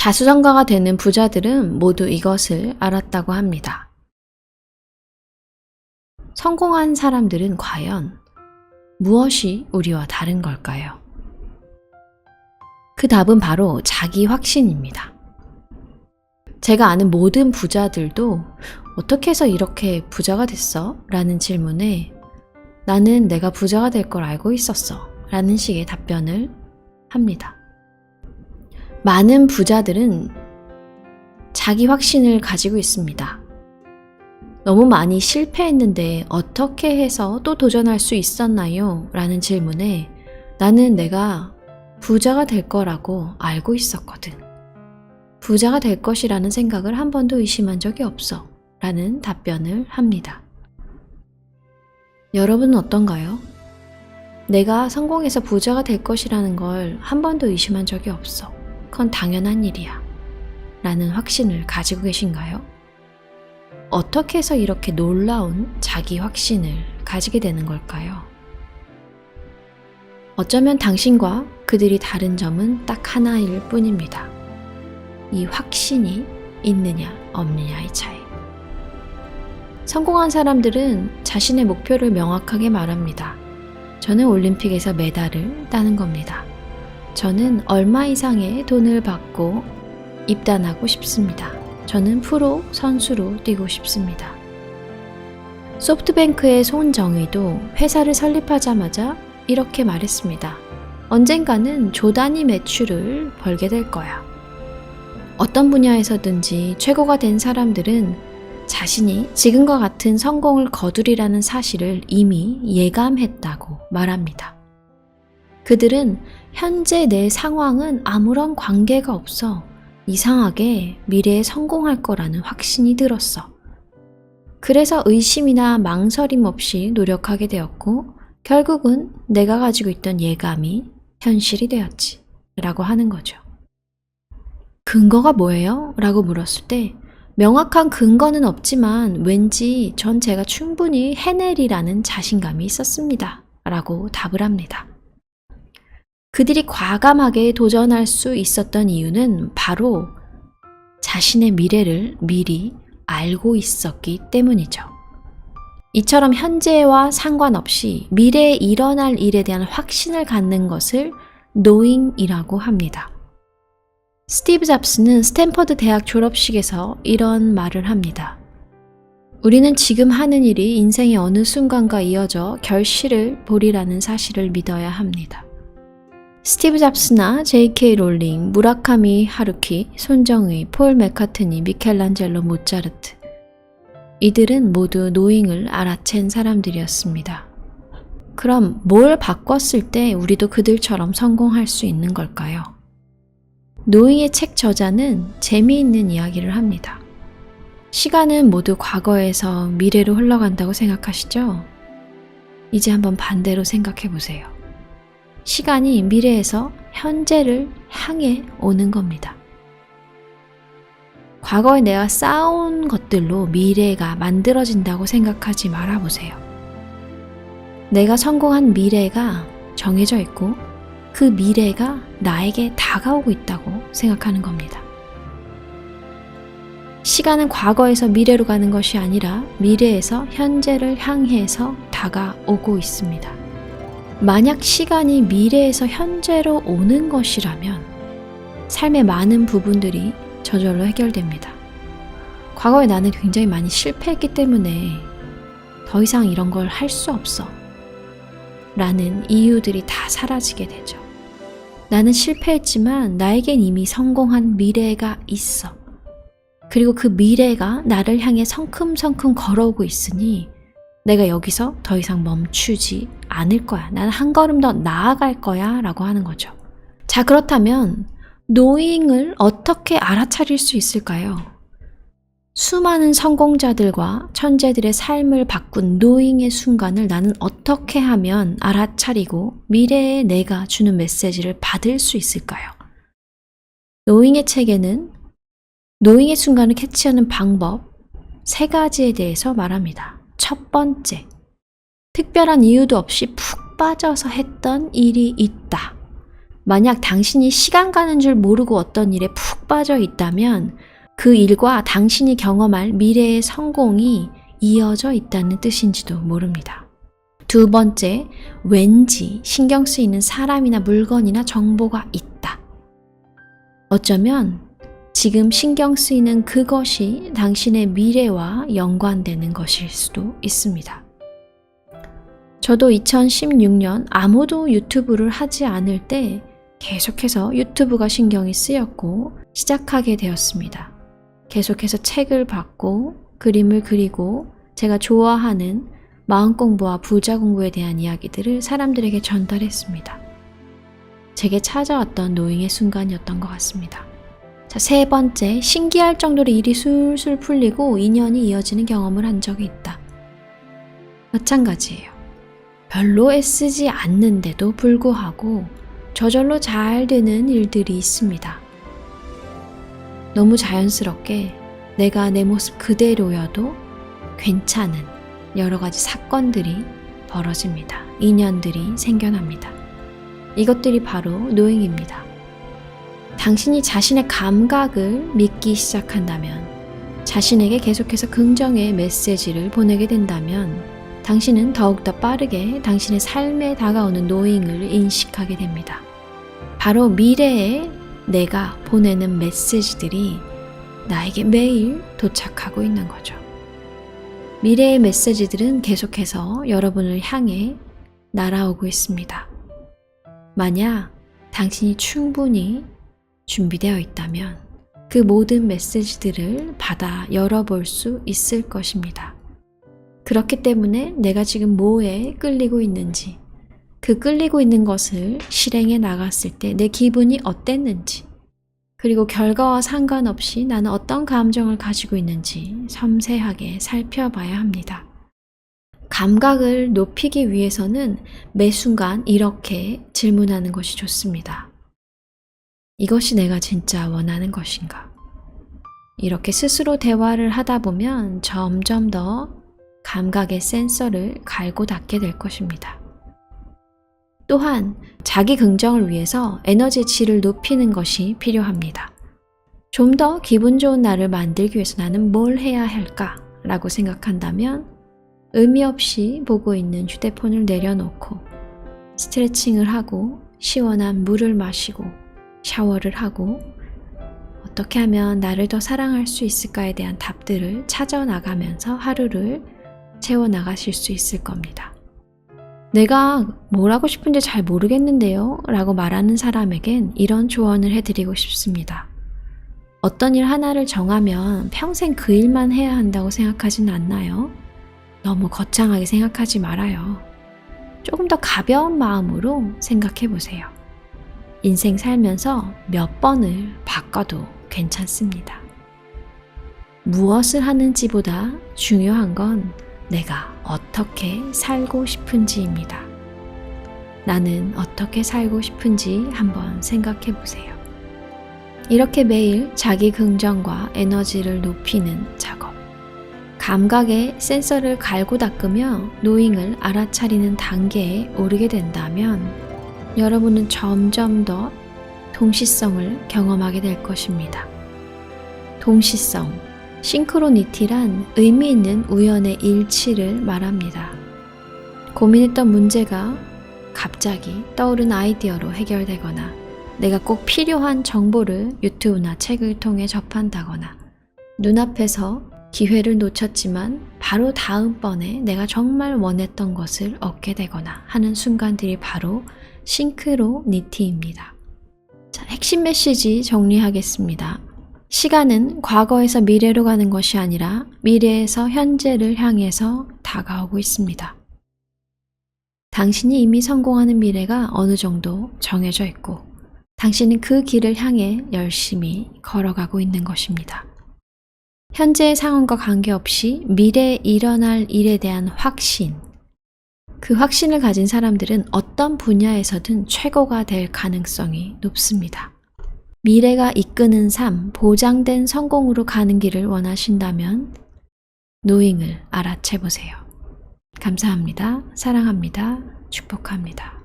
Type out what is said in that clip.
다수전가가 되는 부자들은 모두 이것을 알았다고 합니다. 성공한 사람들은 과연 무엇이 우리와 다른 걸까요? 그 답은 바로 자기 확신입니다. 제가 아는 모든 부자들도 어떻게 해서 이렇게 부자가 됐어? 라는 질문에 나는 내가 부자가 될 걸 알고 있었어 라는 식의 답변을 합니다. 많은 부자들은 자기 확신을 가지고 있습니다. 너무 많이 실패했는데 어떻게 해서 또 도전할 수 있었나요? 라는 질문에 나는 내가 부자가 될 거라고 알고 있었거든. 부자가 될 것이라는 생각을 한 번도 의심한 적이 없어. 라는 답변을 합니다. 여러분은 어떤가요? 내가 성공해서 부자가 될 것이라는 걸 한 번도 의심한 적이 없어. 그건 당연한 일이야. 라는 확신을 가지고 계신가요? 어떻게 해서 이렇게 놀라운 자기 확신을 가지게 되는 걸까요? 어쩌면 당신과 그들이 다른 점은 딱 하나일 뿐입니다. 이 확신이 있느냐 없느냐의 차이. 성공한 사람들은 자신의 목표를 명확하게 말합니다. 저는 올림픽에서 메달을 따는 겁니다. 저는 얼마 이상의 돈을 받고 입단하고 싶습니다. 저는 프로 선수로 뛰고 싶습니다. 소프트뱅크의 손정의도 회사를 설립하자마자 이렇게 말했습니다. 언젠가는 조 단위 매출을 벌게 될 거야. 어떤 분야에서든지 최고가 된 사람들은 자신이 지금과 같은 성공을 거두리라는 사실을 이미 예감했다고 말합니다. 그들은 현재 내 상황은 아무런 관계가 없어 이상하게 미래에 성공할 거라는 확신이 들었어. 그래서 의심이나 망설임 없이 노력하게 되었고 결국은 내가 가지고 있던 예감이 현실이 되었지 라고 하는 거죠. 근거가 뭐예요? 라고 물었을 때 명확한 근거는 없지만 왠지 전 제가 충분히 해내리라는 자신감이 있었습니다. 라고 답을 합니다. 그들이 과감하게 도전할 수 있었던 이유는 바로 자신의 미래를 미리 알고 있었기 때문이죠. 이처럼 현재와 상관없이 미래에 일어날 일에 대한 확신을 갖는 것을 knowing이라고 합니다. 스티브 잡스는 스탠퍼드 대학 졸업식에서 이런 말을 합니다. 우리는 지금 하는 일이 인생의 어느 순간과 이어져 결실을 보리라는 사실을 믿어야 합니다. 스티브 잡스나 J.K. 롤링, 무라카미 하루키, 손정의, 폴 맥카트니, 미켈란젤로 모차르트 이들은 모두 노잉을 알아챈 사람들이었습니다. 그럼 뭘 바꿨을 때 우리도 그들처럼 성공할 수 있는 걸까요? 노잉의 책 저자는 재미있는 이야기를 합니다. 시간은 모두 과거에서 미래로 흘러간다고 생각하시죠? 이제 한번 반대로 생각해 보세요. 시간이 미래에서 현재를 향해 오는 겁니다. 과거에 내가 쌓아온 것들로 미래가 만들어진다고 생각하지 말아보세요. 내가 성공한 미래가 정해져 있고 그 미래가 나에게 다가오고 있다고 생각하는 겁니다. 시간은 과거에서 미래로 가는 것이 아니라 미래에서 현재를 향해서 다가오고 있습니다. 만약 시간이 미래에서 현재로 오는 것이라면 삶의 많은 부분들이 저절로 해결됩니다. 과거에 나는 굉장히 많이 실패했기 때문에 더 이상 이런 걸 할 수 없어 라는 이유들이 다 사라지게 되죠. 나는 실패했지만 나에겐 이미 성공한 미래가 있어. 그리고 그 미래가 나를 향해 성큼성큼 걸어오고 있으니 내가 여기서 더 이상 멈추지 않을 거야. 나는 한 걸음 더 나아갈 거야 라고 하는 거죠. 자, 그렇다면 knowing을 어떻게 알아차릴 수 있을까요? 수많은 성공자들과 천재들의 삶을 바꾼 knowing의 순간을 나는 어떻게 하면 알아차리고 미래에 내가 주는 메시지를 받을 수 있을까요? knowing의 책에는 knowing의 순간을 캐치하는 방법 3가지에 대해서 말합니다. 첫 번째, 특별한 이유도 없이 푹 빠져서 했던 일이 있다. 만약 당신이 시간 가는 줄 모르고 어떤 일에 푹 빠져 있다면 그 일과 당신이 경험할 미래의 성공이 이어져 있다는 뜻인지도 모릅니다. 두 번째, 왠지 신경 쓰이는 사람이나 물건이나 정보가 있다. 어쩌면 지금 신경 쓰이는 그것이 당신의 미래와 연관되는 것일 수도 있습니다. 저도 2016년 아무도 유튜브를 하지 않을 때 계속해서 유튜브가 신경이 쓰였고 시작하게 되었습니다. 계속해서 책을 받고 그림을 그리고 제가 좋아하는 마음 공부와 부자 공부에 대한 이야기들을 사람들에게 전달했습니다. 제게 찾아왔던 노잉의 순간이었던 것 같습니다. 자, 세 번째, 신기할 정도로 일이 술술 풀리고 인연이 이어지는 경험을 한 적이 있다. 마찬가지예요. 별로 애쓰지 않는데도 불구하고 저절로 잘 되는 일들이 있습니다. 너무 자연스럽게 내가 내 모습 그대로여도 괜찮은 여러 가지 사건들이 벌어집니다. 인연들이 생겨납니다. 이것들이 바로 노잉입니다. 당신이 자신의 감각을 믿기 시작한다면, 자신에게 계속해서 긍정의 메시지를 보내게 된다면 당신은 더욱더 빠르게 당신의 삶에 다가오는 노잉을 인식하게 됩니다. 바로 미래에 내가 보내는 메시지들이 나에게 매일 도착하고 있는 거죠. 미래의 메시지들은 계속해서 여러분을 향해 날아오고 있습니다. 만약 당신이 충분히 준비되어 있다면 그 모든 메시지들을 받아 열어볼 수 있을 것입니다. 그렇기 때문에 내가 지금 뭐에 끌리고 있는지, 그 끌리고 있는 것을 실행해 나갔을 때 내 기분이 어땠는지, 그리고 결과와 상관없이 나는 어떤 감정을 가지고 있는지 섬세하게 살펴봐야 합니다. 감각을 높이기 위해서는 매 순간 이렇게 질문하는 것이 좋습니다. 이것이 내가 진짜 원하는 것인가? 이렇게 스스로 대화를 하다 보면 점점 더 감각의 센서를 갈고 닦게 될 것입니다. 또한 자기 긍정을 위해서 에너지의 질을 높이는 것이 필요합니다. 좀 더 기분 좋은 날을 만들기 위해서 나는 뭘 해야 할까? 라고 생각한다면 의미 없이 보고 있는 휴대폰을 내려놓고 스트레칭을 하고 시원한 물을 마시고 샤워를 하고 어떻게 하면 나를 더 사랑할 수 있을까에 대한 답들을 찾아 나가면서 하루를 채워나가실 수 있을 겁니다. 내가 뭘 하고 싶은지 잘 모르겠는데요 라고 말하는 사람에겐 이런 조언을 해드리고 싶습니다. 어떤 일 하나를 정하면 평생 그 일만 해야 한다고 생각하진 않나요? 너무 거창하게 생각하지 말아요. 조금 더 가벼운 마음으로 생각해 보세요. 인생 살면서 몇 번을 바꿔도 괜찮습니다. 무엇을 하는지보다 중요한 건 내가 어떻게 살고 싶은지입니다. 나는 어떻게 살고 싶은지 한번 생각해 보세요. 이렇게 매일 자기 긍정과 에너지를 높이는 작업. 감각의 센서를 갈고 닦으며 노잉을 알아차리는 단계에 오르게 된다면 여러분은 점점 더 동시성을 경험하게 될 것입니다. 동시성, 싱크로니티란 의미 있는 우연의 일치를 말합니다. 고민했던 문제가 갑자기 떠오른 아이디어로 해결되거나 내가 꼭 필요한 정보를 유튜브나 책을 통해 접한다거나 눈앞에서 기회를 놓쳤지만 바로 다음번에 내가 정말 원했던 것을 얻게 되거나 하는 순간들이 바로 싱크로니티입니다. 자, 핵심 메시지 정리하겠습니다. 시간은 과거에서 미래로 가는 것이 아니라 미래에서 현재를 향해서 다가오고 있습니다. 당신이 이미 성공하는 미래가 어느 정도 정해져 있고 당신은 그 길을 향해 열심히 걸어가고 있는 것입니다. 현재의 상황과 관계없이 미래에 일어날 일에 대한 확신, 그 확신을 가진 사람들은 어떤 분야에서든 최고가 될 가능성이 높습니다. 미래가 이끄는 삶, 보장된 성공으로 가는 길을 원하신다면 노잉을 알아채보세요. 감사합니다. 사랑합니다. 축복합니다.